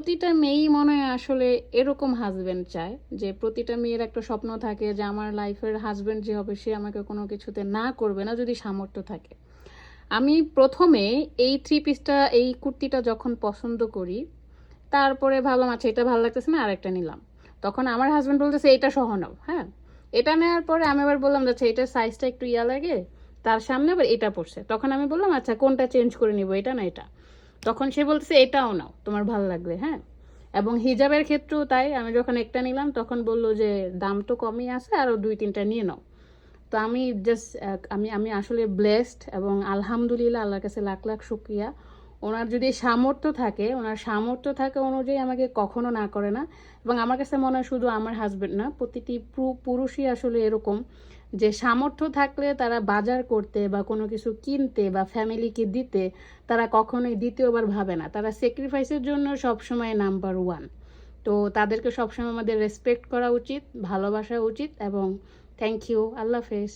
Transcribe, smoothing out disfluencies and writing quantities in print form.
প্রতিটা মেয়েই মনে হয় আসলে এরকম হাজবেন্ড চায় যে প্রতিটা মেয়ের একটা স্বপ্ন থাকে যে আমার লাইফের হাজবেন্ড যে হবে সে আমাকে কোনো কিছুতে না করবে না যদি সামর্থ্য থাকে। আমি প্রথমে এই থ্রি পিসটা এই কুর্তিটা যখন পছন্দ করি তারপরে ভাবলাম আচ্ছা এটা ভালো লাগতেছে না আরেকটা নিলাম। তখন আমার হাজবেন্ড বলতেছে এটা সহ নাও। হ্যাঁ, এটা নেওয়ার পরে আমি আবার বললাম যে আচ্ছা এটার সাইজটা একটু ইয়া লাগে, তার সামনে আবার এটা পড়ছে। তখন আমি বললাম আচ্ছা কোনটা চেঞ্জ করে নিব, এটা না এটা। তখন সে বলতেছে এটাও নাও তোমার ভালো লাগবে। হ্যাঁ, এবং হিজাবের ক্ষেত্রেও তাই, আমি যখন একটা নিলাম তখন বলল যে দাম তো কমই আছে আরও দুই তিনটা নিয়ে নাও। তো আমি জাস্ট আমি আমি আসলে ব্লেসড এবং আলহামদুলিল্লাহ আল্লাহর কাছে লাখ লাখ শুক্রিয়া। ওনার যদি সামর্থ্য থাকে, ওনার সামর্থ্য থাকে অনুযায়ী আমাকে কখনো না করে না। এবং আমার কাছে মনে হয় শুধু আমার হাজবেন্ড না, প্রতিটি পুরুষই আসলে এরকম যে সামর্থ্য থাকলে তারা বাজার করতে বা কোনো কিছু কিনতে বা ফ্যামিলিকে দিতে তারা কখনোই দ্বিতীয়বার ভাবে না। তারা স্যাক্রিফাইসের জন্য সবসময় নাম্বার ওয়ান। তো তাদেরকে সবসময় আমাদের রেসপেক্ট করা উচিত, ভালোবাসা উচিত। এবং থ্যাংক ইউ, আল্লাহ হাফেজ।